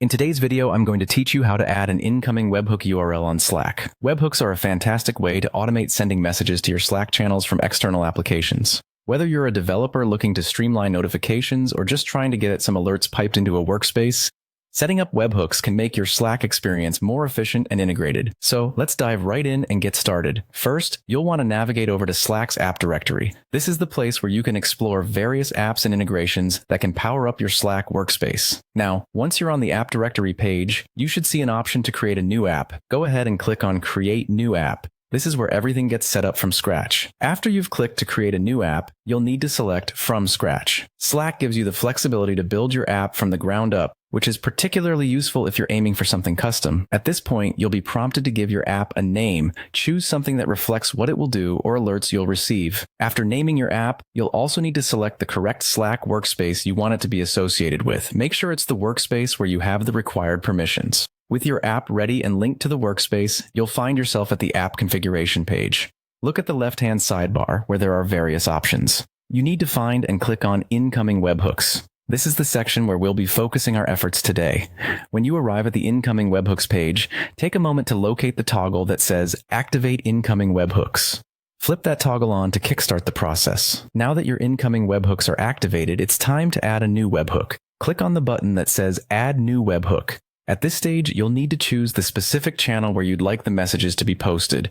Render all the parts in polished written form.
In today's video, I'm going to teach you how to add an incoming webhook URL on Slack. Webhooks are a fantastic way to automate sending messages to your Slack channels from external applications. Whether you're a developer looking to streamline notifications or just trying to get some alerts piped into a workspace, setting up webhooks can make your Slack experience more efficient and integrated. So let's dive right in and get started. First, you'll want to navigate over to Slack's app directory. This is the place where you can explore various apps and integrations that can power up your Slack workspace. Now, once you're on the app directory page, you should see an option to create a new app. Go ahead and click on Create New App. This is where everything gets set up from scratch. After you've clicked to create a new app, you'll need to select From Scratch. Slack gives you the flexibility to build your app from the ground up, which is particularly useful if you're aiming for something custom. At this point, you'll be prompted to give your app a name. Choose something that reflects what it will do or alerts you'll receive. After naming your app, you'll also need to select the correct Slack workspace you want it to be associated with. Make sure it's the workspace where you have the required permissions. With your app ready and linked to the workspace, you'll find yourself at the app configuration page. Look at the left-hand sidebar where there are various options. You need to find and click on Incoming Webhooks. This is the section where we'll be focusing our efforts today. When you arrive at the Incoming Webhooks page, take a moment to locate the toggle that says Activate Incoming Webhooks. Flip that toggle on to kickstart the process. Now that your incoming webhooks are activated, it's time to add a new webhook. Click on the button that says Add New Webhook. At this stage, you'll need to choose the specific channel where you'd like the messages to be posted.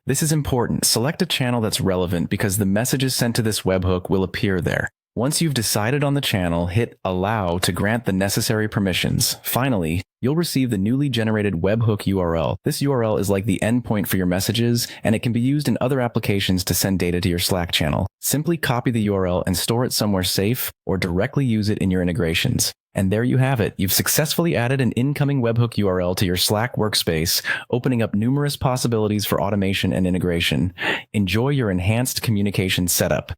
This is important. Select a channel that's relevant because the messages sent to this webhook will appear there. Once you've decided on the channel, hit Allow to grant the necessary permissions. Finally, you'll receive the newly generated webhook URL. This URL is like the endpoint for your messages, and it can be used in other applications to send data to your Slack channel. Simply copy the URL and store it somewhere safe, or directly use it in your integrations. And there you have it. You've successfully added an incoming webhook URL to your Slack workspace, opening up numerous possibilities for automation and integration. Enjoy your enhanced communication setup.